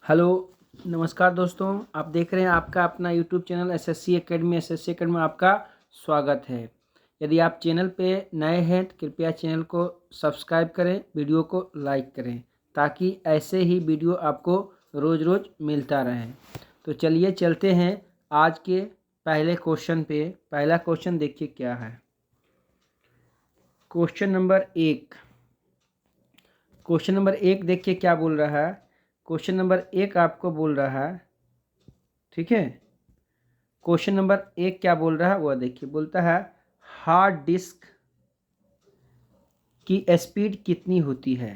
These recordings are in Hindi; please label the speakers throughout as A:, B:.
A: हेलो, नमस्कार दोस्तों। आप देख रहे हैं आपका अपना यूट्यूब चैनल एसएससी एकेडमी। में आपका स्वागत है। यदि आप चैनल पे नए हैं तो कृपया चैनल को सब्सक्राइब करें, वीडियो को लाइक करें ताकि ऐसे ही वीडियो आपको रोज़ रोज़ मिलता रहे। तो चलिए चलते हैं आज के पहले क्वेश्चन पे। पहला क्वेश्चन देखिए क्या है। क्वेश्चन नंबर एक देखिए क्या बोल रहा है। क्वेश्चन नंबर एक आपको बोल रहा है, ठीक है। क्वेश्चन नंबर एक क्या बोल रहा है वह देखिए। बोलता है हार्ड डिस्क की स्पीड कितनी होती है।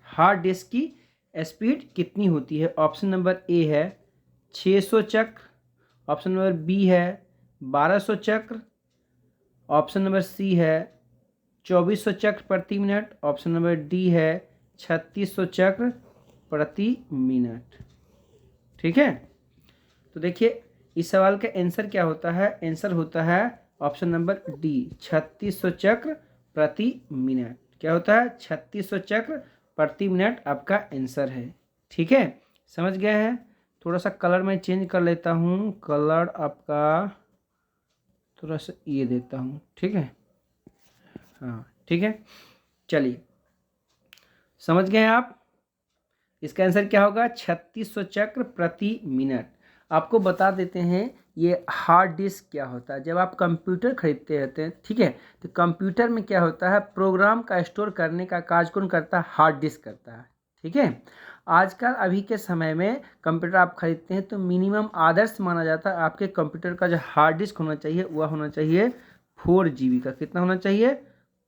A: हार्ड डिस्क की स्पीड कितनी होती है। ऑप्शन नंबर ए है 600 चक्र, ऑप्शन नंबर बी है 1200 चक्र, ऑप्शन नंबर सी है 2400 चक्र प्रति मिनट, ऑप्शन नंबर डी है 3600 चक्र प्रति मिनट। ठीक है, तो देखिए इस सवाल का आंसर क्या होता है। आंसर होता है ऑप्शन नंबर डी 3600 चक्र प्रति मिनट। क्या होता है 3600 चक्र प्रति मिनट आपका आंसर है। ठीक है, समझ गए हैं। थोड़ा सा कलर मैं चेंज कर लेता हूँ। कलर आपका थोड़ा सा ये देता हूँ, ठीक है। हाँ ठीक है, चलिए समझ गए आप। इसका आंसर क्या होगा 3600 चक्र प्रति मिनट। आपको बता देते हैं ये हार्ड डिस्क क्या होता है। जब आप कंप्यूटर खरीदते रहते हैं, ठीक है, तो कंप्यूटर में क्या होता है, प्रोग्राम का स्टोर करने का कार्य कौन करता है, हार्ड डिस्क करता है। ठीक है, आजकल अभी के समय में कंप्यूटर आप खरीदते हैं तो मिनिमम आदर्श माना जाता है आपके कंप्यूटर का जो हार्ड डिस्क होना चाहिए वह होना चाहिए 4 GB का। कितना होना चाहिए,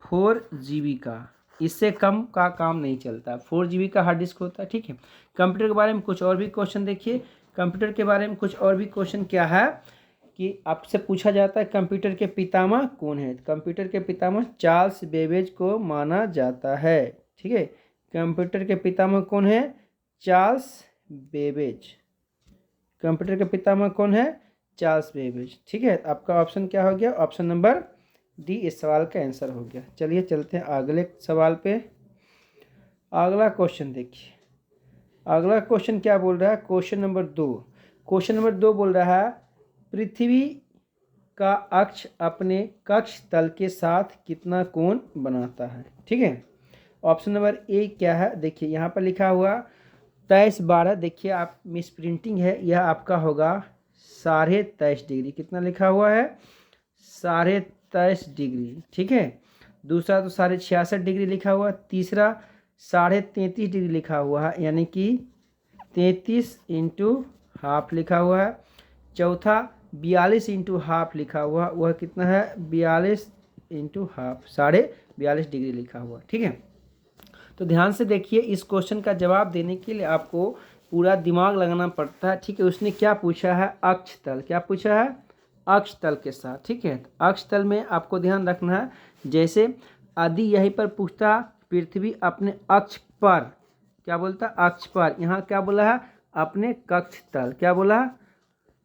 A: 4 GB का। इससे कम का काम नहीं चलता। 4 GB का हार्ड डिस्क होता है। ठीक है, कंप्यूटर के बारे में कुछ और भी क्वेश्चन देखिए। कंप्यूटर के बारे में कुछ और भी क्वेश्चन क्या है कि आपसे पूछा जाता है कंप्यूटर के पितामह कौन है। कंप्यूटर के पितामह चार्ल्स बेबेज को माना जाता है। ठीक है, कंप्यूटर के पितामह कौन है, चार्ल्स बेबेज। कंप्यूटर के पितामह कौन है, चार्ल्स बेबेज। ठीक है, आपका ऑप्शन क्या हो गया, ऑप्शन नंबर डी इस सवाल का आंसर हो गया। चलिए चलते हैं अगले सवाल पे। अगला क्वेश्चन देखिए। अगला क्वेश्चन क्या बोल रहा है, क्वेश्चन नंबर 2। क्वेश्चन नंबर 2 बोल रहा है पृथ्वी का अक्ष अपने कक्ष तल के साथ कितना कोण बनाता है। ठीक है, ऑप्शन नंबर ए क्या है, देखिए यहाँ पर लिखा हुआ 23/12। देखिए आप मिस प्रिंटिंग है, यह आपका होगा 23.5 डिग्री। कितना लिखा हुआ है, 23.5 डिग्री। ठीक है, दूसरा तो 66.5 डिग्री लिखा हुआ, तीसरा 33.5 डिग्री लिखा हुआ है, यानी कि 33 इंटू हाफ लिखा हुआ है। चौथा 42 इंटू हाफ लिखा हुआ, वह कितना है 42 इंटू हाफ, 42.5 डिग्री लिखा हुआ। ठीक है, तो ध्यान से देखिए। इस क्वेश्चन का जवाब देने के लिए आपको पूरा दिमाग लगाना पड़ता है। ठीक है, उसने क्या पूछा है, अक्ष तल। क्या पूछा है, अक्ष तल के साथ। ठीक है, अक्ष तल में आपको ध्यान रखना है। जैसे आदि यहीं पर पूछता पृथ्वी अपने अक्ष पर, क्या बोलता, अक्ष पर। यहाँ क्या बोला है, अपने कक्ष तल। क्या बोला है,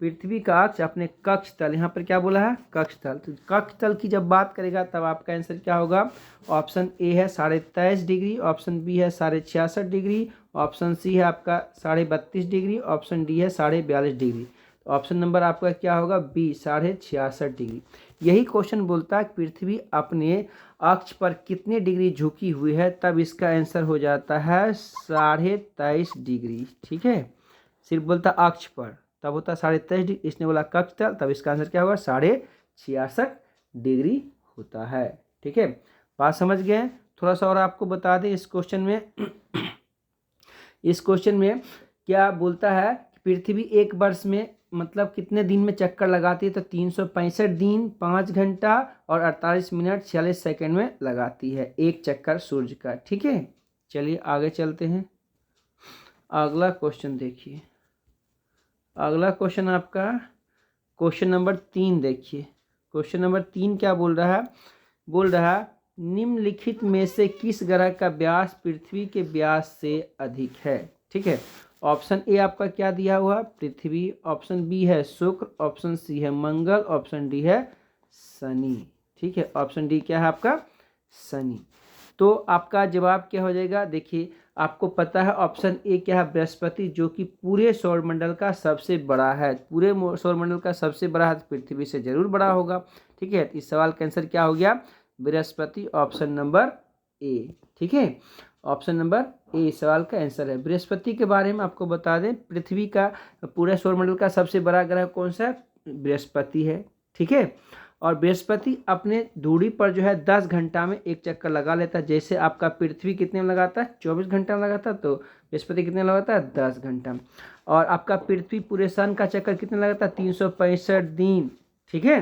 A: पृथ्वी का अक्ष अपने कक्ष तल। यहाँ पर क्या बोला है, कक्ष तल। तो कक्ष तल की जब बात करेगा तब आपका आंसर क्या होगा, ऑप्शन ए है 23.5 डिग्री, ऑप्शन बी है 66.5 डिग्री, ऑप्शन सी है आपका 32.5 डिग्री, ऑप्शन डी है 42.5 डिग्री। तो ऑप्शन नंबर आपका क्या होगा, बी 66.5 डिग्री। यही क्वेश्चन बोलता है पृथ्वी अपने अक्ष पर कितने डिग्री झुकी हुई है, तब इसका आंसर हो जाता है 23.5 डिग्री। ठीक है, सिर्फ बोलता अक्ष पर तब होता 23.5 डिग्री, इसने बोला कक्ष तल, तब इसका आंसर क्या होगा 66.5 डिग्री होता है। ठीक है, बात समझ गए। थोड़ा सा और आपको बता दें इस क्वेश्चन में इस क्वेश्चन में क्या बोलता है, पृथ्वी एक वर्ष में मतलब कितने दिन में चक्कर लगाती है, तो 365 दिन 5 घंटा और 48 मिनट 46 सेकंड में लगाती है एक चक्कर सूर्य का। ठीक है, चलिए आगे चलते हैं। अगला क्वेश्चन देखिए। अगला क्वेश्चन आपका क्वेश्चन नंबर 3 देखिए। क्वेश्चन नंबर 3 क्या बोल रहा है, बोल रहा है निम्नलिखित में से किस ग्रह का व्यास पृथ्वी के व्यास से अधिक है। ठीक है, ऑप्शन ए आपका क्या दिया हुआ, पृथ्वी, ऑप्शन बी है शुक्र, ऑप्शन सी है मंगल, ऑप्शन डी है शनि। ठीक है, ऑप्शन डी क्या है आपका, शनि। तो आपका जवाब क्या हो जाएगा, देखिए आपको पता है ऑप्शन ए क्या है, बृहस्पति, जो कि पूरे सौरमंडल का सबसे बड़ा है। पूरे सौरमंडल का सबसे बड़ा है तो पृथ्वी से जरूर बड़ा होगा। ठीक है, इस सवाल का आंसर क्या हो गया, बृहस्पति, ऑप्शन नंबर ए। ठीक है, ऑप्शन नंबर ए सवाल का आंसर है। बृहस्पति के बारे में आपको बता दें, पृथ्वी का पूरे सौरमंडल का सबसे बड़ा ग्रह कौन सा है, बृहस्पति है। ठीक है, और बृहस्पति अपने दूरी पर जो है 10 घंटा में एक चक्कर लगा लेता है। जैसे आपका पृथ्वी कितने में लगाता है, 24 घंटा में लगाता है, तो बृहस्पति कितने में लगाता है, 10 घंटा में। और आपका पृथ्वी पूरे सन का चक्कर कितने लगाता है, 365 दिन। ठीक है,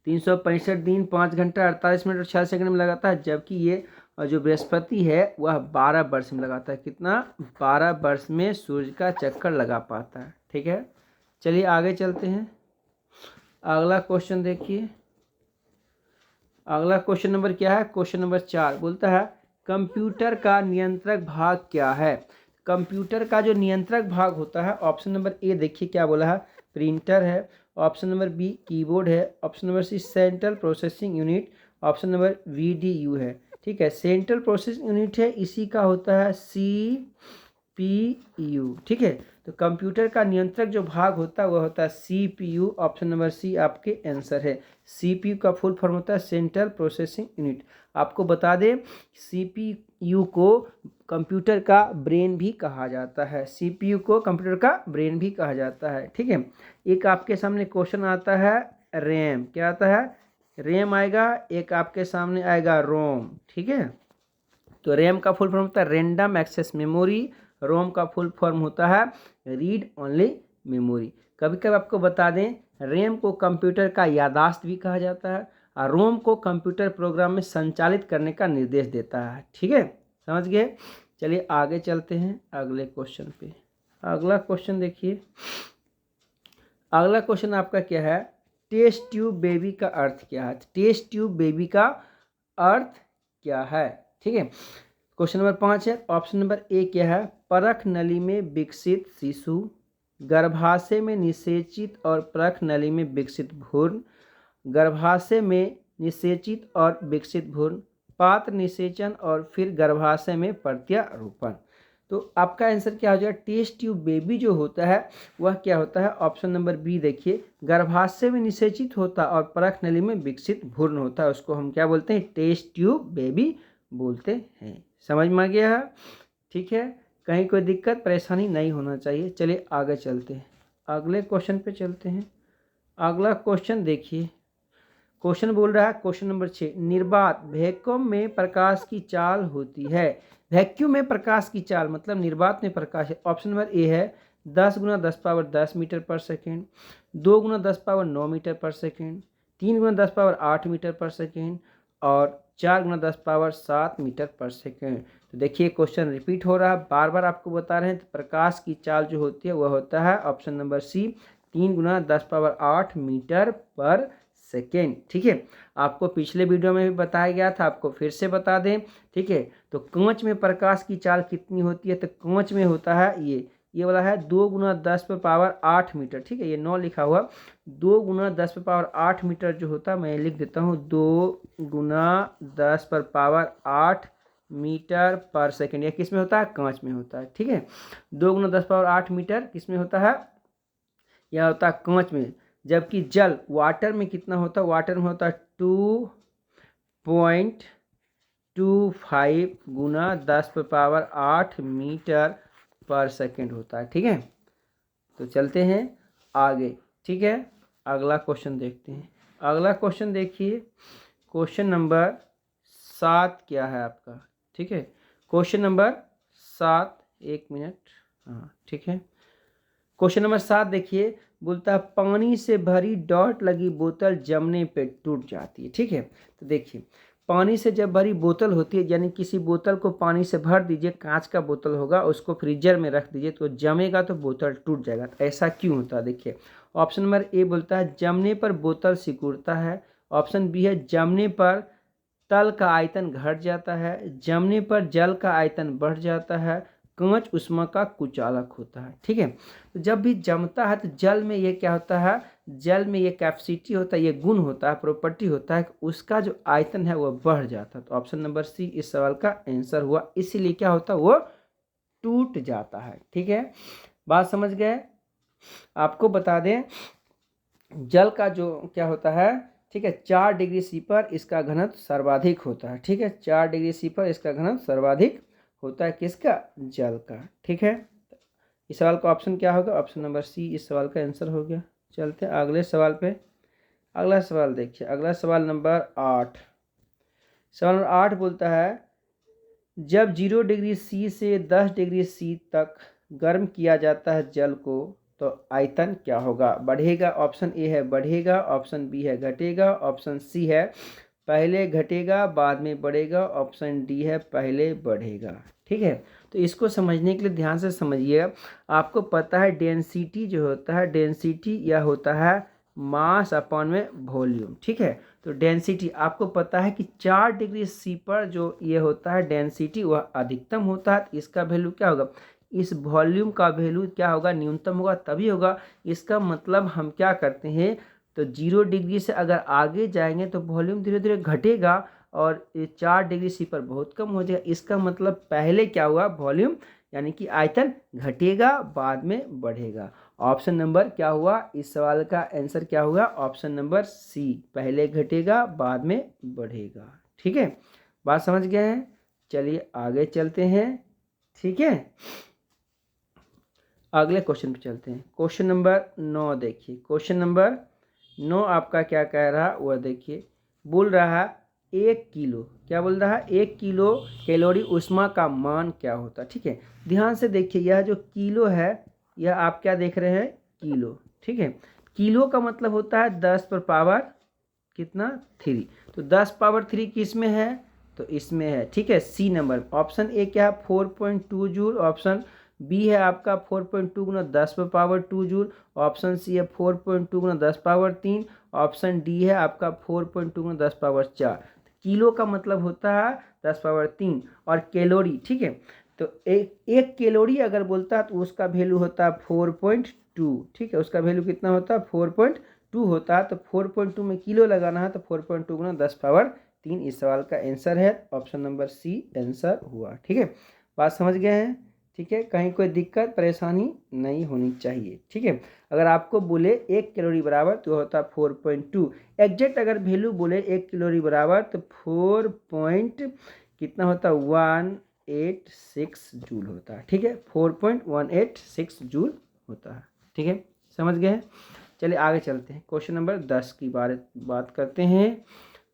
A: 365 दिन 5 घंटा 48 मिनट और 6 सेकंड में लगाता है, जबकि ये जो बृहस्पति है वह 12 वर्ष में लगाता है। कितना, 12 वर्ष में सूर्य का चक्कर लगा पाता है। ठीक है, चलिए आगे चलते हैं। अगला क्वेश्चन देखिए, अगला क्वेश्चन नंबर क्या है, क्वेश्चन नंबर 4 बोलता है कंप्यूटर का नियंत्रक भाग क्या है। कंप्यूटर का जो नियंत्रक भाग होता है, ऑप्शन नंबर ए देखिए क्या बोला है, प्रिंटर है। ऑप्शन नंबर बी कीबोर्ड है। Option number C central processing unit. Option number VDU है। ठीक है, सेंट्रल प्रोसेसिंग यूनिट है, इसी का होता है CPU। ठीक है, तो कंप्यूटर का नियंत्रक जो भाग होता है वह होता है CPU। ऑप्शन नंबर सी आपके आंसर है। CPU का फुल फॉर्म होता है सेंट्रल प्रोसेसिंग यूनिट। आपको बता दें CPU को कंप्यूटर का ब्रेन भी कहा जाता है। CPU को कंप्यूटर का ब्रेन भी कहा जाता है। ठीक है, एक आपके सामने क्वेश्चन आता है रैम, क्या आता है, रैम आएगा, एक आपके सामने आएगा रोम। ठीक है, तो रैम का फुल फॉर्म होता है रैंडम एक्सेस मेमोरी, रोम का फुल फॉर्म होता है रीड ओनली मेमोरी। कभी कभी आपको बता दें रैम को कंप्यूटर का याददाश्त भी कहा जाता है, और रोम को कंप्यूटर प्रोग्राम में संचालित करने का निर्देश देता है। ठीक है, समझ गए। चलिए आगे चलते हैं अगले क्वेश्चन पे। अगला क्वेश्चन देखिए, अगला क्वेश्चन आपका क्या है, टेस्ट ट्यूब बेबी का अर्थ क्या है। टेस्ट ट्यूब बेबी का अर्थ क्या है। ठीक है, क्वेश्चन नंबर 5 है। ऑप्शन नंबर ए क्या है, परख नली में विकसित शिशु, गर्भाशय में निषेचित और परख नली में विकसित भ्रूण, गर्भाशय में निषेचित और विकसित भ्रूण, पात्र निषेचन और फिर गर्भाशय में प्रत्यारोपण। तो आपका आंसर क्या हो जाएगा, टेस्ट ट्यूब बेबी जो होता है वह क्या होता है, ऑप्शन नंबर बी देखिए, गर्भाशय में निषेचित होता और परख नली में विकसित भ्रूण होता है, उसको हम क्या बोलते हैं, टेस्ट ट्यूब बेबी बोलते हैं। समझ में आ गया है। ठीक है, कहीं कोई दिक्कत परेशानी नहीं होना चाहिए। चलिए आगे चलते हैं, अगले क्वेश्चन पे चलते हैं। अगला क्वेश्चन देखिए, क्वेश्चन बोल रहा है क्वेश्चन नंबर 6, निर्वात वैक्यूम में प्रकाश की चाल होती है। वैक्यूम में प्रकाश की चाल मतलब निर्वात में प्रकाश है। ऑप्शन नंबर ए है 10 × 10⁻10 मीटर पर सेकेंड, 2 × 10⁻9 मीटर पर सेकेंड, 3 × 10⁻8 मीटर पर सेकेंड और 4 × 10⁻7 मीटर पर सेकेंड। तो देखिए क्वेश्चन रिपीट हो रहा है, बार बार आपको बता रहे हैं। तो प्रकाश की चाल जो होती है वह होता है ऑप्शन नंबर सी 3 × 10⁻8 मीटर पर सेकेंड। ठीक है, आपको पिछले वीडियो में भी बताया गया था, आपको फिर से बता दें। ठीक है, तो कांच में प्रकाश की चाल कितनी होती है, तो कांच में होता है ये वाला है 2 × 10⁸ मीटर। ठीक है, ये 9 लिखा हुआ, 2 × 10⁸ मीटर जो होता है, मैं लिख देता हूँ 2 × 10⁸ मीटर पर सेकेंड। यह किस में होता है, कांच में होता है। ठीक है, 2 × 10⁸ मीटर किस में होता है, यह होता है कांच में। जबकि जल वाटर में कितना होता है, वाटर में होता है 2.25 × 10⁸ मीटर पर सेकेंड होता है। ठीक है, तो चलते हैं आगे। ठीक है, अगला क्वेश्चन देखते हैं। अगला क्वेश्चन देखिए, क्वेश्चन नंबर 7 क्या है आपका। ठीक है, क्वेश्चन नंबर 7, 1 मिनट, हाँ ठीक है। क्वेश्चन नंबर 7 देखिए, बोलता है पानी से भरी डॉट लगी बोतल जमने पे टूट जाती है। ठीक है, तो देखिए पानी से जब भरी बोतल होती है, यानी किसी बोतल को पानी से भर दीजिए, कांच का बोतल होगा, उसको फ्रीजर में रख दीजिए तो जमेगा तो बोतल टूट जाएगा। तो ऐसा क्यों होता है, देखिए ऑप्शन नंबर ए बोलता है जमने पर बोतल सिकुड़ता है। ऑप्शन बी है जमने पर तल का आयतन घट जाता है, जमने पर जल का आयतन बढ़ जाता है, कांच ऊष्मा का कुचालक होता है। ठीक है, तो जब भी जमता है तो जल में ये क्या होता है, जल में ये कैपेसिटी होता है, ये गुण होता है, प्रॉपर्टी होता है कि उसका जो आयतन है वो बढ़ जाता है। तो ऑप्शन नंबर सी इस सवाल का आंसर हुआ, इसीलिए क्या होता है, वो टूट जाता है। ठीक है, बात समझ गए। आपको बता दें जल का जो क्या होता है, ठीक है, 4 डिग्री सी पर इसका घनत्व सर्वाधिक होता है। ठीक है, 4 डिग्री सी पर इसका घनत्व सर्वाधिक होता है, किसका, जल का। ठीक है, इस सवाल का ऑप्शन क्या होगा, ऑप्शन नंबर सी इस सवाल का आंसर हो गया। चलते हैं अगले सवाल पे। अगला सवाल देखिए, अगला सवाल नंबर 8। सवाल नंबर 8 बोलता है जब 0 डिग्री सी से 10 डिग्री सी तक गर्म किया जाता है जल को तो आयतन क्या होगा, बढ़ेगा। ऑप्शन ए है बढ़ेगा, ऑप्शन बी है घटेगा, ऑप्शन सी है पहले घटेगा बाद में बढ़ेगा, ऑप्शन डी है पहले बढ़ेगा। ठीक है, तो इसको समझने के लिए ध्यान से समझिए। आपको पता है डेंसिटी जो होता है, डेंसिटी यह होता है मास अपॉन में वॉल्यूम। ठीक है, तो डेंसिटी आपको पता है कि 4 डिग्री सी पर जो ये होता है डेंसिटी वह अधिकतम होता है, तो इसका वैल्यू क्या होगा, इस वॉल्यूम का वैल्यू क्या होगा, न्यूनतम होगा, तभी होगा। इसका मतलब हम क्या करते हैं, तो 0 डिग्री से अगर आगे जाएंगे तो वॉल्यूम धीरे धीरे घटेगा और 4 डिग्री सी पर बहुत कम हो जाएगा। इसका मतलब पहले क्या हुआ, वॉल्यूम यानी कि आयतन घटेगा बाद में बढ़ेगा। ऑप्शन नंबर क्या हुआ, इस सवाल का आंसर क्या हुआ, ऑप्शन नंबर सी पहले घटेगा बाद में बढ़ेगा। ठीक है, बात समझ गए हैं। चलिए आगे चलते हैं। ठीक है, अगले क्वेश्चन पे चलते हैं। क्वेश्चन नंबर 9 देखिए, क्वेश्चन नंबर 9 आपका क्या कह रहा वह देखिए, बोल रहा है 1 किलो, क्या बोल रहा है, 1 किलो कैलोरी ऊष्मा का मान क्या होता है। ठीक है, ध्यान से देखिए, यह जो किलो है यह आप क्या देख रहे हैं, किलो। ठीक है, किलो का मतलब होता है 10 पर पावर कितना, 3। तो 10 पावर 3 किस में है, तो इसमें है। ठीक है, सी नंबर। ऑप्शन ए क्या है 4.2 जूल, ऑप्शन बी है आपका 4.2 गुना 10 पर पावर 2 जूल, ऑप्शन सी है 4.2 गुना 10 पावर 3, ऑप्शन डी है आपका 4.2 गुना 10 पावर 4। किलो का मतलब होता है 10 पावर 3 और कैलोरी। ठीक है, तो एक कैलोरी अगर बोलता है तो उसका वैल्यू होता है 4.2। ठीक है, उसका वैल्यू कितना होता है, 4.2 होता है। तो 4.2 में किलो लगाना है तो 4.2 गुना 10 पावर 3 इस सवाल का आंसर है। ऑप्शन नंबर सी आंसर हुआ। ठीक है, बात समझ गए हैं। ठीक है, कहीं कोई दिक्कत परेशानी नहीं होनी चाहिए। ठीक है, अगर आपको बोले 1 कैलोरी बराबर तो होता है 4.2। एग्जैक्ट अगर वैल्यू बोले 1 कैलोरी बराबर तो 4 पॉइंट कितना होता है, 186 जूल होता है। ठीक है, 4.186 जूल होता है। ठीक है, समझ गए हैं। चलिए आगे चलते हैं, क्वेश्चन नंबर 10 की बात करते हैं।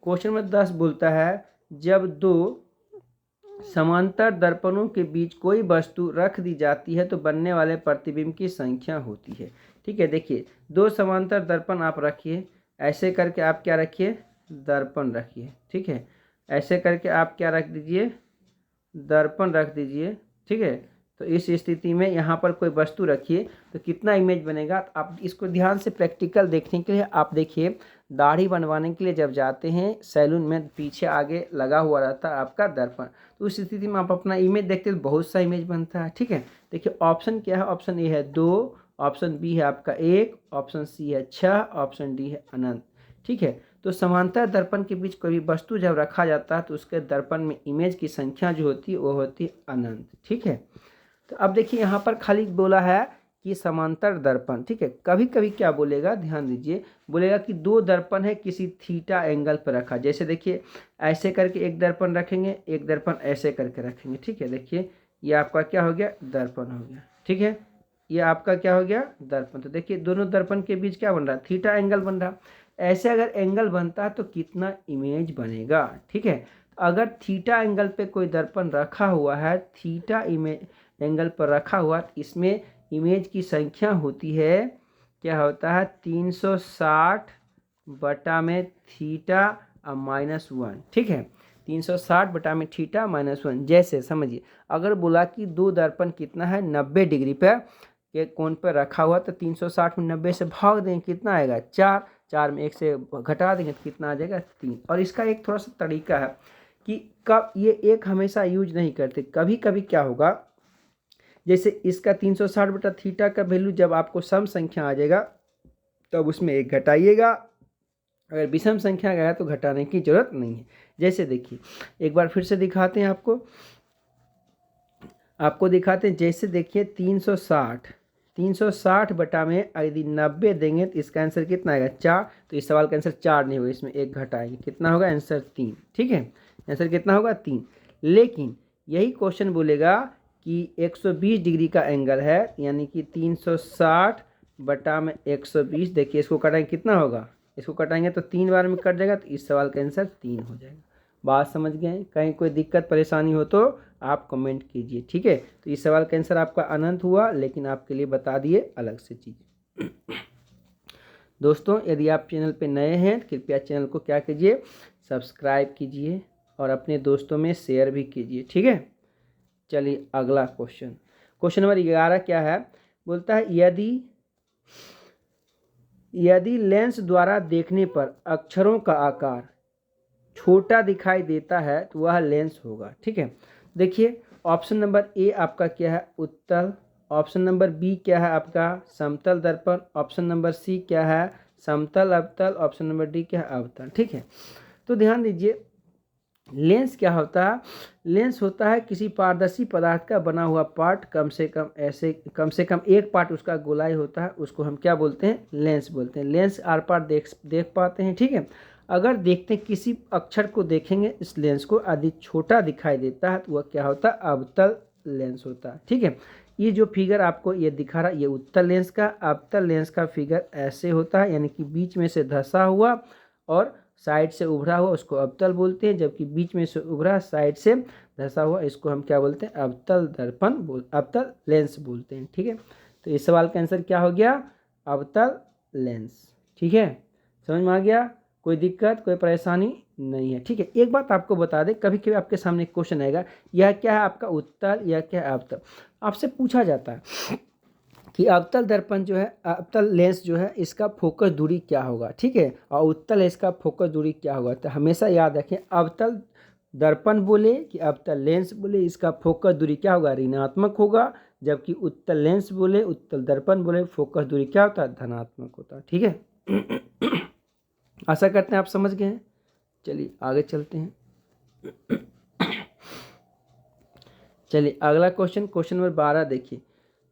A: क्वेश्चन नंबर 10 बोलता है जब दो समांतर दर्पणों के बीच कोई वस्तु रख दी जाती है तो बनने वाले प्रतिबिंब की संख्या होती है। ठीक है, देखिए 2 समांतर दर्पण आप रखिए, ऐसे करके आप क्या रखिए, दर्पण रखिए। ठीक है, ऐसे करके आप क्या रख दीजिए, दर्पण रख दीजिए। ठीक है, तो इस स्थिति में यहाँ पर कोई वस्तु रखिए तो कितना इमेज बनेगा। तो आप इसको ध्यान से प्रैक्टिकल देखने के लिए आप देखिए, दाढ़ी बनवाने के लिए जब जाते हैं सैलून में, पीछे आगे लगा हुआ रहता है आपका दर्पण, तो उस स्थिति में आप अपना इमेज देखते हैं तो बहुत सा इमेज बनता है। ठीक है, देखिए ऑप्शन क्या है, ऑप्शन ए है 2, ऑप्शन बी है आपका 1, ऑप्शन सी है 6, ऑप्शन डी है अनंत। ठीक है, तो समांतर दर्पण के बीच कोई भी वस्तु जब रखा जाता है तो उसके दर्पण में इमेज की संख्या जो होती है वो होती है अनंत। ठीक है, तो अब देखिए यहाँ पर खाली बोला है कि समांतर दर्पण। ठीक है, कभी कभी क्या बोलेगा, ध्यान दीजिए, बोलेगा कि 2 दर्पण है किसी थीटा एंगल पर रखा। जैसे देखिए ऐसे करके एक दर्पण रखेंगे, एक दर्पण ऐसे करके रखेंगे। ठीक है, देखिए ये आपका क्या हो गया, दर्पण हो गया। ठीक है, ये आपका क्या हो गया, दर्पण। तो देखिए दोनों दर्पण के बीच क्या बन रहा है, थीटा एंगल बन रहा। ऐसे अगर एंगल बनता है तो कितना इमेज बनेगा। ठीक है, अगर थीटा एंगल पे कोई दर्पण रखा हुआ है, थीटा इमेज एंगल पर रखा हुआ, इसमें इमेज की संख्या होती है, क्या होता है 360 बटा में थीटा -1। ठीक है, 360 बटा में थीटा -1। जैसे समझिए अगर बोला कि 2 दर्पण कितना है 90 डिग्री पे के कोण पर रखा हुआ, तो 360 में 90 से भाग देंगे कितना आएगा 4, 4 में 1 से घटा देंगे तो कितना आ जाएगा 3। और इसका एक थोड़ा सा तरीका है कि कब ये एक हमेशा यूज नहीं करते, कभी कभी क्या होगा जैसे इसका 360 बटा थीटा का वैल्यू जब आपको सम संख्या आ जाएगा तब उसमें एक घटाइएगा, अगर विषम संख्या आ गया तो घटाने की जरूरत नहीं है। जैसे देखिए एक बार फिर से दिखाते हैं आपको दिखाते हैं। जैसे देखिए 360 बटा में यदि 90 देंगे तो इसका आंसर कितना आएगा 4। तो इस सवाल का आंसर 4 नहीं होगा, इसमें एक घटाएंगे, कितना होगा आंसर 3। ठीक है, आंसर कितना होगा 3। लेकिन यही क्वेश्चन बोलेगा कि 120 डिग्री का एंगल है, यानी कि 360 बटा में 120। देखिए इसको कटाएंगे कितना होगा, इसको कटाएंगे तो 3 बार में कट जाएगा, तो इस सवाल का आंसर 3 हो जाएगा। बात समझ गए? कहीं कोई दिक्कत परेशानी हो तो आप कमेंट कीजिए। ठीक है, तो इस सवाल का आंसर आपका अनंत हुआ, लेकिन आपके लिए बता दिए अलग से चीज़। दोस्तों यदि आप चैनल पे नए हैं तो कृपया चैनल को क्या कीजिए, सब्सक्राइब कीजिए और अपने दोस्तों में शेयर भी कीजिए। ठीक है, चलिए अगला क्वेश्चन नंबर 11 क्या है, बोलता है यदि लेंस द्वारा देखने पर अक्षरों का आकार छोटा दिखाई देता है तो वह लेंस होगा। ठीक है, देखिए ऑप्शन नंबर ए आपका क्या है, उत्तल। ऑप्शन नंबर बी क्या है आपका, समतल दर्पण। ऑप्शन नंबर सी क्या है, समतल अवतल। ऑप्शन नंबर डी क्या है, अवतल। ठीक है, तो ध्यान दीजिए लेंस क्या होता है, लेंस होता है किसी पारदर्शी पदार्थ का बना हुआ पार्ट, कम से कम एक पार्ट उसका गोलाई होता है, उसको हम क्या बोलते हैं, लेंस बोलते हैं। लेंस आर पार देख पाते हैं। ठीक है, अगर देखते हैं किसी अक्षर को देखेंगे इस लेंस को यदि छोटा दिखाई देता है तो वह क्या होता है, अवतल लेंस होता है। ठीक है, ये जो फिगर आपको ये दिखा रहा है ये उत्तल लेंस का। अवतल लेंस का फिगर ऐसे होता है, यानी कि बीच में से धंसा हुआ और साइड से उभरा हुआ उसको अवतल बोलते हैं, जबकि बीच में से उभरा साइड से धंसा हुआ इसको हम क्या बोलते हैं, अवतल लेंस बोलते हैं। ठीक है, तो इस सवाल का आंसर क्या हो गया, अवतल लेंस। ठीक है, समझ में आ गया, कोई दिक्कत कोई परेशानी नहीं है। ठीक है, एक बात आपको बता दें, कभी कभी आपके सामने क्वेश्चन आएगा यह क्या है आपका उत्तल, यह क्या है अवतल। आपसे पूछा जाता है कि अवतल दर्पण जो है, अवतल लेंस जो है इसका फोकस दूरी क्या होगा। ठीक है, और उत्तल लेंस का फोकस दूरी क्या होगा। तो हमेशा याद रखें अवतल दर्पण बोले कि अवतल लेंस बोले, इसका फोकस दूरी क्या होगा, ऋणात्मक होगा। जबकि उत्तल लेंस बोले, उत्तल दर्पण बोले, फोकस दूरी क्या होता है, धनात्मक होता है। ठीक है, आशा करते हैं आप समझ गए हैं। चलिए आगे चलते हैं। चलिए अगला क्वेश्चन नंबर 12 देखिए,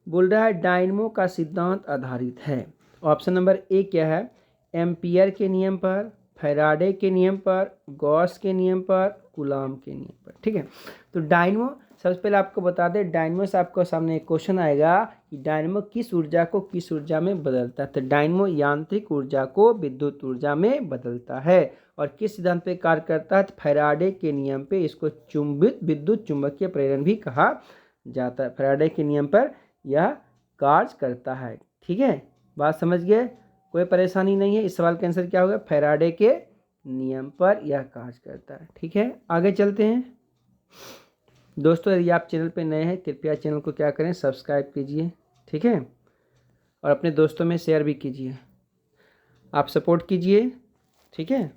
A: बोल रहा है डायनमो का सिद्धांत आधारित है। ऑप्शन नंबर ए क्या है, एम्पियर के नियम पर, फैराडे के नियम पर, गॉस के नियम पर, कूलॉम के नियम पर। ठीक है, तो डायनमो सबसे पहले आपको बता दें, डायनमो से आपको सामने एक क्वेश्चन आएगा कि डायनमो किस ऊर्जा को किस ऊर्जा में बदलता है। तो डायनमो यांत्रिक ऊर्जा को विद्युत ऊर्जा में बदलता है और किस सिद्धांत पे कार्य करता है, फैराडे के नियम पे। इसको विद्युत चुंबकीय प्रेरण भी कहा जाता है। फैराडे के नियम पर यह कार्य करता है। ठीक है, बात समझ गए, कोई परेशानी नहीं है। इस सवाल का आंसर क्या होगा, फैराडे के नियम पर यह कार्य करता है। ठीक है, आगे चलते हैं। दोस्तों यदि आप चैनल पे नए हैं कृपया चैनल को क्या करें, सब्सक्राइब कीजिए। ठीक है, और अपने दोस्तों में शेयर भी कीजिए, आप सपोर्ट कीजिए। ठीक है,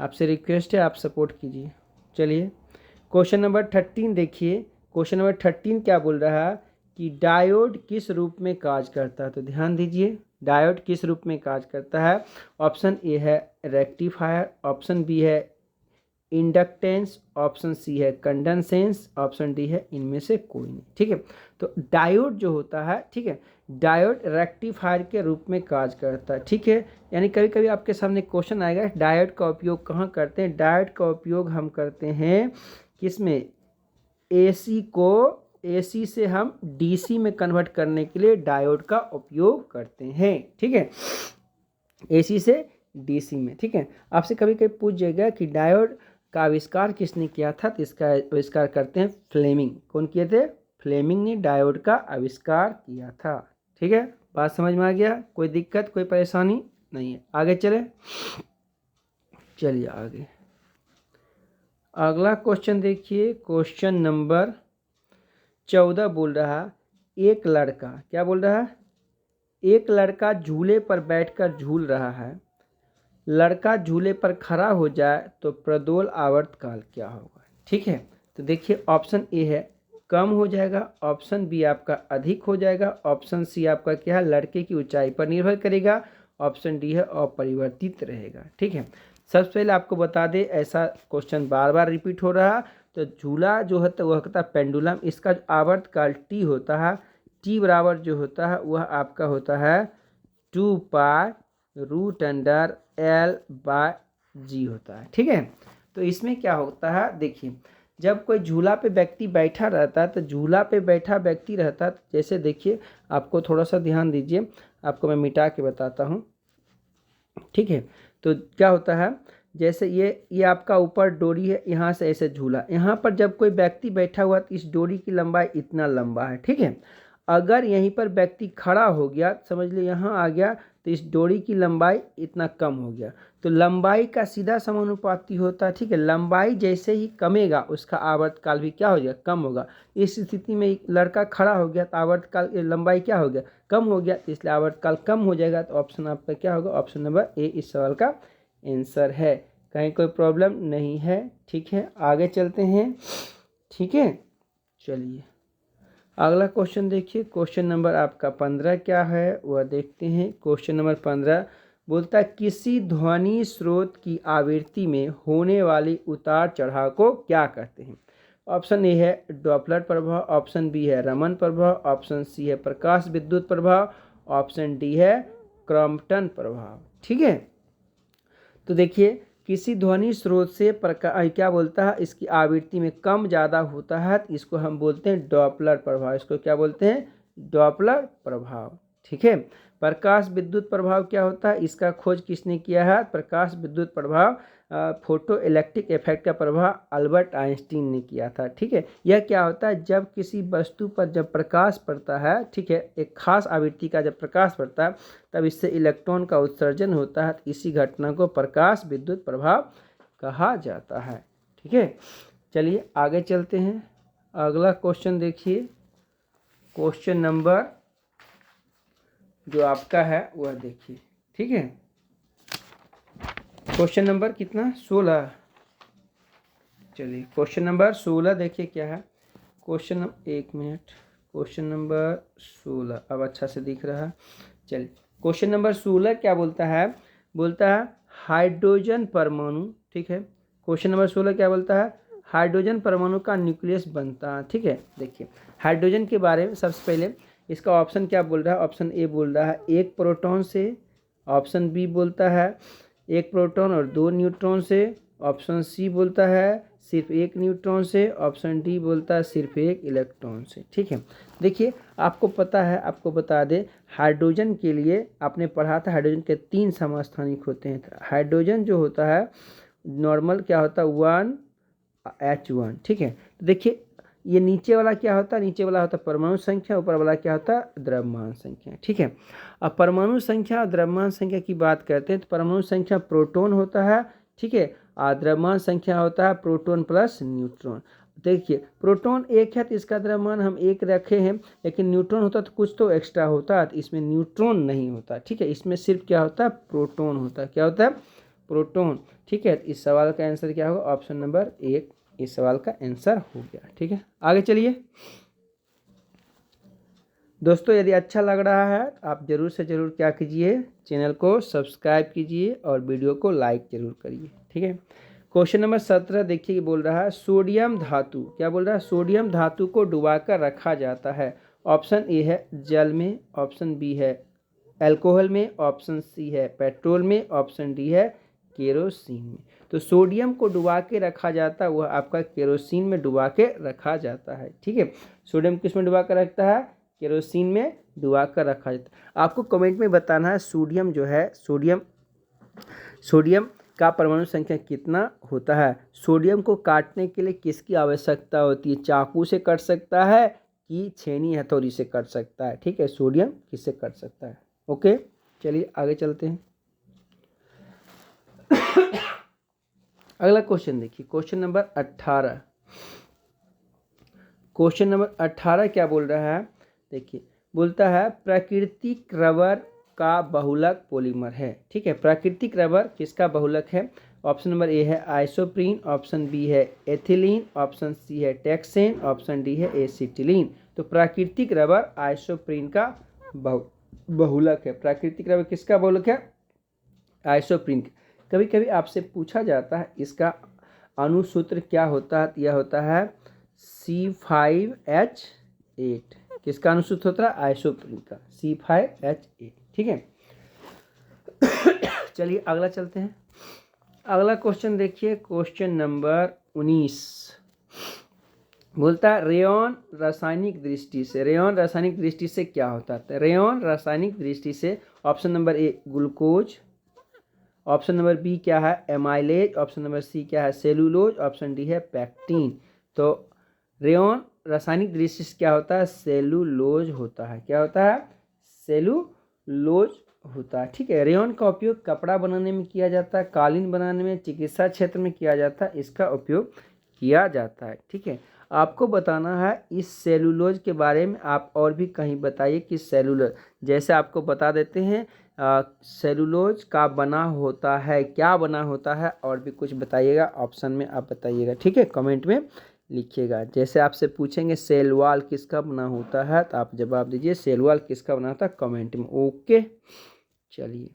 A: आपसे रिक्वेस्ट है आप सपोर्ट कीजिए। चलिए क्वेश्चन नंबर 13 देखिए, क्वेश्चन नंबर 13 क्या बोल रहा है कि डायोड किस रूप में कार्य करता है। तो ध्यान दीजिए डायोड किस रूप में कार्य करता है। ऑप्शन ए है रेक्टिफायर, ऑप्शन बी है इंडक्टेंस, ऑप्शन सी है कंडक्टेंस, ऑप्शन डी है इनमें से कोई नहीं। ठीक है, तो डायोड जो होता है, ठीक है, डायोड रेक्टिफायर के रूप में कार्य करता है। ठीक है, यानी कभी कभी आपके सामने क्वेश्चन आएगा डायोड का उपयोग कहाँ करते हैं। डायोड का उपयोग हम करते हैं किसमें, एसी से हम डीसी में कन्वर्ट करने के लिए डायोड का उपयोग करते हैं। ठीक है, एसी से डीसी में। ठीक है, आपसे कभी कभी पूछ जाएगा कि डायोड का आविष्कार किसने किया था। तो इसका आविष्कार करते हैं फ्लेमिंग। कौन किए थे, फ्लेमिंग ने डायोड का आविष्कार किया था। ठीक है, बात समझ में आ गया, कोई दिक्कत कोई परेशानी नहीं है। आगे चलिए आगे अगला क्वेश्चन देखिए, क्वेश्चन नंबर 14 बोल रहा एक लड़का, क्या बोल रहा है, एक लड़का झूले पर बैठकर झूल रहा है। लड़का झूले पर खड़ा हो जाए तो प्रदोल आवर्त काल क्या होगा। ठीक है, तो देखिए ऑप्शन ए है कम हो जाएगा, ऑप्शन बी आपका अधिक हो जाएगा, ऑप्शन सी आपका क्या है लड़के की ऊंचाई पर निर्भर करेगा, ऑप्शन डी है अपरिवर्तित रहेगा। ठीक है, सबसे पहले आपको बता दें ऐसा क्वेश्चन बार बार रिपीट हो रहा, तो झूला जो होता है वह होता है पेंडुलम, इसका आवर्तकाल टी होता है, टी बराबर जो होता है वह आपका होता है 2π√L/g होता है। ठीक है, तो इसमें क्या होता है देखिए, जब कोई झूला पे व्यक्ति बैठा रहता है तो झूला पे बैठा व्यक्ति रहता है, जैसे देखिए आपको थोड़ा सा ध्यान दीजिए, आपको मैं मिटा के बताता हूँ। ठीक है, तो क्या होता है जैसे ये आपका ऊपर डोरी है, यहाँ से ऐसे झूला, यहाँ पर जब कोई व्यक्ति बैठा हुआ तो इस डोरी की लंबाई इतना लंबा है। ठीक है, अगर यहीं पर व्यक्ति खड़ा हो गया, समझ लो यहाँ आ गया, तो इस डोरी की लंबाई इतना कम हो गया, तो लंबाई का सीधा समानुपाती होता है। ठीक है, लंबाई जैसे ही कमेगा उसका आवर्तकाल भी क्या हो जाएगा कम होगा। इस स्थिति में लड़का खड़ा हो गया तो आवर्तकाल लंबाई क्या हो गया कम हो गया, इसलिए आवर्तकाल कम हो जाएगा, तो ऑप्शन आपका क्या होगा ऑप्शन नंबर ए इस सवाल का आंसर है। कहीं कोई प्रॉब्लम नहीं है। ठीक है, आगे चलते हैं। ठीक है, चलिए अगला क्वेश्चन देखिए, क्वेश्चन नंबर आपका 15 क्या है वह देखते हैं। क्वेश्चन नंबर 15 बोलता है किसी ध्वनि स्रोत की आवृत्ति में होने वाली उतार चढ़ाव को क्या कहते हैं। ऑप्शन ए है डॉपलर प्रभाव, ऑप्शन बी है रमन प्रभाव, ऑप्शन सी है प्रकाश विद्युत प्रभाव, ऑप्शन डी है क्रॉम्पटन प्रभाव। ठीक है, तो देखिए किसी ध्वनि स्रोत से क्या बोलता है इसकी आवृत्ति में कम ज़्यादा होता है तो इसको हम बोलते हैं डॉपलर प्रभाव, इसको क्या बोलते हैं डॉपलर प्रभाव। ठीक है, प्रकाश विद्युत प्रभाव क्या होता है, इसका खोज किसने किया है, प्रकाश विद्युत प्रभाव फोटो इलेक्ट्रिक इफेक्ट का प्रभाव अल्बर्ट आइंस्टीन ने किया था। ठीक है, यह क्या होता है जब किसी वस्तु पर जब प्रकाश पड़ता है, ठीक है, एक खास आवृत्ति का जब प्रकाश पड़ता है तब इससे इलेक्ट्रॉन का उत्सर्जन होता है, इसी घटना को प्रकाश विद्युत प्रभाव कहा जाता है। ठीक है, चलिए आगे चलते हैं। अगला क्वेश्चन देखिए, क्वेश्चन नंबर जो आपका है वह देखिए। ठीक है, क्वेश्चन नंबर कितना 16। चलिए क्वेश्चन नंबर 16 देखिए क्या है। क्वेश्चन एक मिनट, क्वेश्चन नंबर 16 अब अच्छा से दिख रहा है। चलिए क्वेश्चन नंबर 16 क्या बोलता है, बोलता है हाइड्रोजन परमाणु। ठीक है, क्वेश्चन नंबर 16 क्या बोलता है हाइड्रोजन परमाणु का न्यूक्लियस बनता है। ठीक है, देखिए हाइड्रोजन के बारे में सबसे पहले इसका ऑप्शन क्या बोल रहा है, ऑप्शन ए बोल रहा है एक प्रोटॉन से, ऑप्शन बी बोलता है एक प्रोटॉन और 2 न्यूट्रॉन से, ऑप्शन सी बोलता है सिर्फ एक न्यूट्रॉन से, ऑप्शन डी बोलता है सिर्फ एक इलेक्ट्रॉन से। ठीक है, देखिए आपको पता है, आपको बता दें हाइड्रोजन के लिए आपने पढ़ा था हाइड्रोजन के 3 समस्थानिक होते हैं। हाइड्रोजन जो होता है नॉर्मल क्या होता है 1H1। ठीक है, तो देखिए ये नीचे वाला क्या होता है, नीचे वाला होता है परमाणु संख्या, ऊपर वाला क्या होता है द्रव्यमान संख्या। ठीक है, अब परमाणु संख्या और द्रव्यमान संख्या की बात करते हैं तो परमाणु संख्या प्रोटॉन होता है। ठीक है, और द्रव्यमान संख्या होता है प्रोटॉन प्लस न्यूट्रॉन। देखिए प्रोटॉन एक है तो इसका द्रव्यमान हम एक रखे हैं, लेकिन न्यूट्रॉन होता तो कुछ तो एक्स्ट्रा होता है, तो इसमें न्यूट्रॉन नहीं होता। ठीक है, इसमें सिर्फ क्या होता है प्रोटॉन होता है, क्या होता है प्रोटॉन। ठीक है, इस सवाल का आंसर क्या होगा ऑप्शन नंबर 1 इस सवाल का आंसर हो गया। ठीक है, आगे चलिए दोस्तों, यदि अच्छा लग रहा है तो आप ज़रूर से ज़रूर क्या कीजिए चैनल को सब्सक्राइब कीजिए और वीडियो को लाइक ज़रूर करिए। ठीक है, क्वेश्चन नंबर 17 देखिए बोल रहा है सोडियम धातु, क्या बोल रहा है सोडियम धातु को डुबाकर रखा जाता है। ऑप्शन ए है जल में, ऑप्शन बी है अल्कोहल में, ऑप्शन सी है पेट्रोल में, ऑप्शन डी है केरोसिन में। तो सोडियम को डुबा के रखा जाता है वह आपका केरोसिन में डुबा के रखा जाता है। ठीक है, सोडियम किस में डुबा कर रखता है केरोसिन में डुबा कर रखा जाता है। आपको कमेंट में बताना है सोडियम जो है सोडियम का परमाणु संख्या कितना होता है। सोडियम को काटने के लिए किसकी आवश्यकता होती है, चाकू से कट सकता है कि छेनी हथौड़ी से कट सकता है। ठीक है, सोडियम किससे कट सकता है। ओके, चलिए आगे चलते हैं। अगला क्वेश्चन देखिए, क्वेश्चन नंबर 18। क्वेश्चन नंबर 18 क्या बोल रहा है देखिए, बोलता है प्राकृतिक रबर का बहुलक पॉलीमर है। ठीक है, प्राकृतिक रबर किसका बहुलक है, ऑप्शन नंबर ए है आइसोप्रीन, ऑप्शन बी है एथिलीन, ऑप्शन सी है टेक्सेन, ऑप्शन डी है एसिटिलीन। तो प्राकृतिक रबर आइसोप्रीन का बहुलक है। प्राकृतिक रबर किसका बहुलक है? आइसोप्रीन। कभी कभी आपसे पूछा जाता है इसका अनुसूत्र क्या होता है, यह होता है C5H8। किसका अनुसूत्र होता है? आइसोप्रीन का, C5H8। ठीक है, चलिए अगला चलते हैं। अगला क्वेश्चन देखिए, क्वेश्चन नंबर 19 बोलता है रेयॉन रासायनिक दृष्टि से, रेयॉन रासायनिक दृष्टि से क्या होता है? रेयॉन रासायनिक दृष्टि से option number A glucose, option number B क्या है एमाइलेज, ऑप्शन नंबर सी क्या है सेलुलोज, ऑप्शन डी है पैक्टीन। तो रेयॉन रासायनिक दृष्टि से क्या होता है? सेलुलोज होता है। क्या होता है? सेलुलोज होता है। ठीक है, रेयॉन का उपयोग कपड़ा बनाने में किया जाता है, कालीन बनाने में, चिकित्सा क्षेत्र में किया जाता है, इसका उपयोग किया जाता है। ठीक है, आपको बताना है इस सेलुलोज के बारे में। आप और भी कहीं बताइए कि सेलुलोज, जैसे आपको बता देते हैं सेलुलोज का बना होता है, क्या बना होता है, और भी कुछ बताइएगा, ऑप्शन में आप बताइएगा। ठीक है, कमेंट में लिखिएगा। जैसे आपसे पूछेंगे सेल वॉल किसका बना होता है, तो आप जवाब दीजिए सेल वॉल किसका बना होता है कमेंट में। ओके, चलिए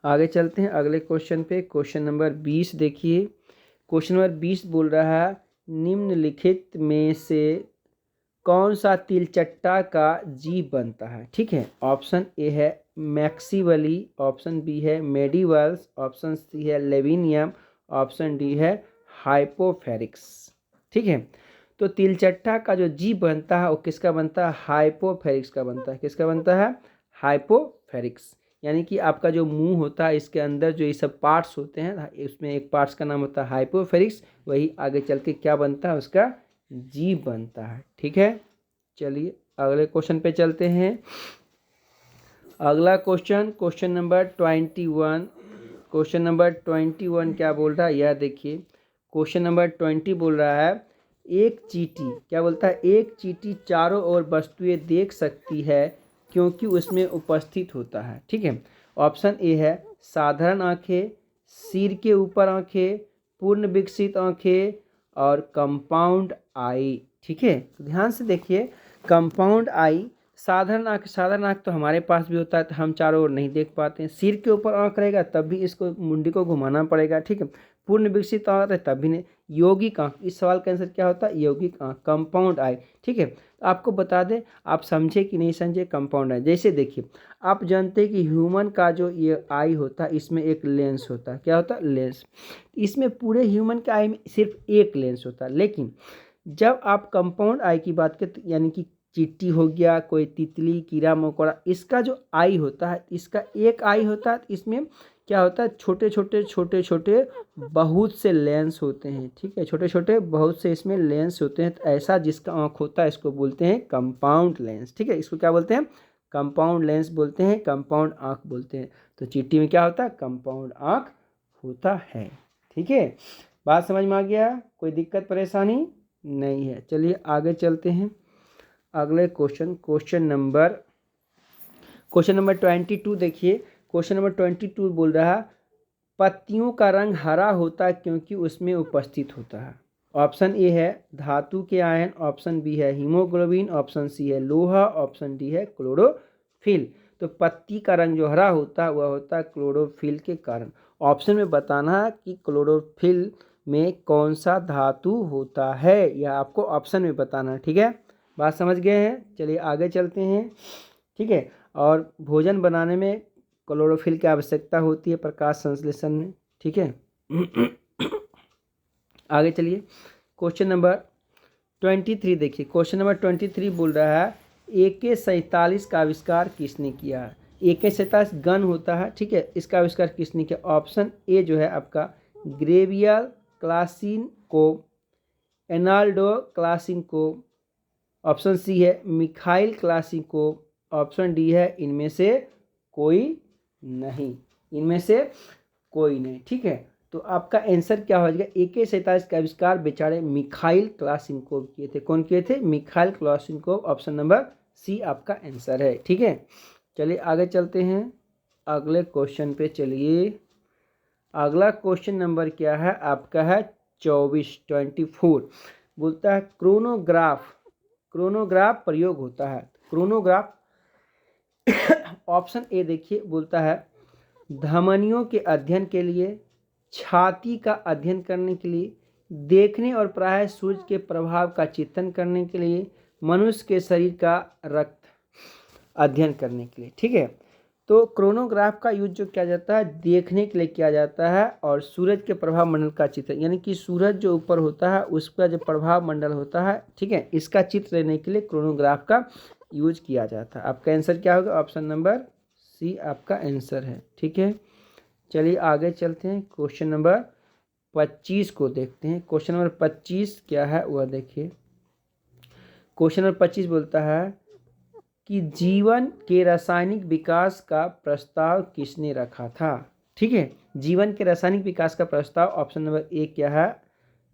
A: आगे चलते हैं अगले क्वेश्चन पे। क्वेश्चन नंबर 20 देखिए। क्वेश्चन नंबर 20 बोल रहा है निम्नलिखित में से कौन सा तिलचट्टा का जीव बनता है? ठीक है, ऑप्शन ए है मैक्सिवली, ऑप्शन बी है मेडिवल्स, ऑप्शन सी है लेविनियम, ऑप्शन डी है हाइपोफेरिक्स। ठीक है, तो तिलचट्टा का जो जीव बनता है वो किसका बनता है? हाइपोफेरिक्स का बनता है। किसका बनता है? हाइपोफेरिक्स। यानी कि आपका जो मुंह होता है इसके अंदर जो ये सब पार्ट्स होते हैं, उसमें एक पार्ट्स का नाम होता है हाइपोफेरिक्स, वही आगे चल के क्या बनता है? उसका जीव बनता है। ठीक है, चलिए अगले क्वेश्चन पे चलते हैं। अगला question, question number 21। Question number 21 क्या बोल रहा है यह देखिए। क्वेश्चन नंबर 20 बोल रहा है एक चींटी, क्या बोलता है? एक चींटी चारों ओर वस्तुएं देख सकती है क्योंकि उसमें उपस्थित होता है। ठीक है, ऑप्शन ए है साधारण आंखें, सिर के ऊपर आंखें, पूर्ण विकसित आंखें, और कंपाउंड आई। ठीक है, तो ध्यान से देखिए, कंपाउंड आई, साधारण आँख, साधारण आँख तो हमारे पास भी होता है, तो हम चारों ओर नहीं देख पाते हैं। सिर के ऊपर आँख रहेगा तब भी इसको मुंडी को घुमाना पड़ेगा। ठीक है, पूर्ण विकसित आँख है तब भी नहीं। यौगिक आँख, इस सवाल का आंसर क्या होता है? यौगिक आँख, कंपाउंड आई। ठीक है, आपको बता दें, आप समझे कि नहीं समझे कंपाउंड आई। जैसे देखिए, आप जानते हैं कि ह्यूमन का जो ये आई होता है इसमें एक लेंस होता है। क्या होता है? लेंस। इसमें पूरे ह्यूमन के आई में सिर्फ एक लेंस होता है, लेकिन जब आप कंपाउंड आई की बात करें, यानी कि चींटी हो गया, कोई तितली, कीड़ा मकोड़ा, इसका जो आई होता है, इसका एक आई होता है, इसमें क्या होता है? छोटे छोटे छोटे छोटे बहुत से लेंस होते हैं। ठीक है, छोटे छोटे बहुत से इसमें लेंस होते हैं। तो ऐसा जिसका आँख होता है इसको बोलते हैं कंपाउंड लेंस। ठीक है, इसको क्या बोलते हैं? कंपाउंड लेंस बोलते हैं, कंपाउंड आँख बोलते हैं। तो चींटी में क्या होता है? कंपाउंड आँख होता है। ठीक है, बात समझ में आ गया? कोई दिक्कत परेशानी नहीं है। चलिए आगे चलते हैं अगले क्वेश्चन, क्वेश्चन नंबर 22 देखिए। क्वेश्चन नंबर 22 बोल रहा है पत्तियों का रंग हरा होता है क्योंकि उसमें उपस्थित होता है। ऑप्शन ए है धातु के आयन, ऑप्शन बी है हीमोग्लोबिन, ऑप्शन सी है लोहा, ऑप्शन डी है क्लोरोफिल। तो पत्ती का रंग जो हरा होता है वह होता है क्लोरोफिल के कारण। ऑप्शन में बताना है कि क्लोरोफिल में कौन सा धातु होता है, यह आपको ऑप्शन में बताना है। ठीक है, बात समझ गए हैं? चलिए आगे चलते हैं। ठीक है, और भोजन बनाने में क्लोरोफिल की आवश्यकता होती है प्रकाश संश्लेषण में। ठीक है, आगे चलिए क्वेश्चन नंबर 23 देखिए। क्वेश्चन नंबर 23 बोल रहा है AK-47 का आविष्कार किसने किया है? AK-47 गन होता है। ठीक है, इसका आविष्कार किसने किया? ऑप्शन ए जो है आपका ग्रेवियल क्लासिनकोव, एनाल्डो क्लासिनकोव, ऑप्शन सी है मिखाइल क्लासिनकोव, ऑप्शन डी है इनमें से कोई नहीं, इनमें से कोई नहीं। ठीक है, तो आपका आंसर क्या हो जाएगा? AK-47 का आविष्कार बेचारे मिखाइल क्लासिनकोव किए थे। कौन किए थे? मिखाइल क्लासिनकोव। ऑप्शन नंबर सी आपका आंसर है। ठीक है, चलिए आगे चलते हैं अगले क्वेश्चन पे। चलिए अगला क्वेश्चन नंबर क्या है आपका है 24 बोलता है क्रोनोग्राफ प्रयोग होता है। क्रोनोग्राफ ऑप्शन ए देखिए बोलता है धमनियों के अध्ययन के लिए, छाती का अध्ययन करने के लिए, देखने और प्राय सूर्य के प्रभाव का चित्रण करने के लिए, मनुष्य के शरीर का रक्त अध्ययन करने के लिए। ठीक है, तो क्रोनोग्राफ का यूज जो किया जाता है देखने के लिए किया जाता है, और सूरज के प्रभाव मंडल का चित्र, यानी कि सूरज जो ऊपर होता है उसका जो प्रभाव मंडल होता है, ठीक है, इसका चित्र लेने के लिए क्रोनोग्राफ का यूज किया जाता है। आपका आंसर क्या होगा? ऑप्शन नंबर सी आपका आंसर है। ठीक है, चलिए आगे चलते हैं, क्वेश्चन नंबर 25 को देखते हैं। क्वेश्चन नंबर 25 क्या है वह देखिए। क्वेश्चन नंबर 25 बोलता है कि जीवन के रासायनिक विकास का प्रस्ताव किसने रखा था? ठीक है, जीवन के रासायनिक विकास का प्रस्ताव ऑप्शन नंबर ए क्या है?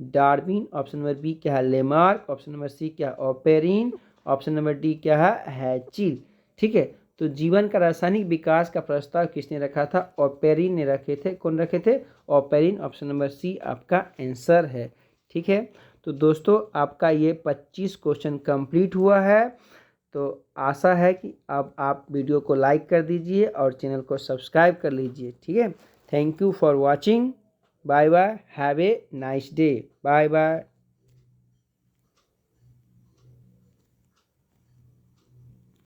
A: डार्विन। ऑप्शन नंबर बी क्या है? लेमार्क। ऑप्शन नंबर सी क्या है? ऑपेरिन। ऑप्शन नंबर डी क्या है? हैचिल। ठीक है, तो जीवन का रासायनिक विकास का प्रस्ताव किसने रखा था? ऑपेरिन ने रखे थे। कौन रखे थे? ऑपेरिन। ऑप्शन नंबर सी आपका आंसर है। ठीक है, तो दोस्तों आपका ये 25 क्वेश्चन कंप्लीट हुआ है। तो आशा है कि अब आप वीडियो को लाइक कर दीजिए और चैनल को सब्सक्राइब कर लीजिए। ठीक है, thank you for watching. Bye bye, have a nice day. Bye bye.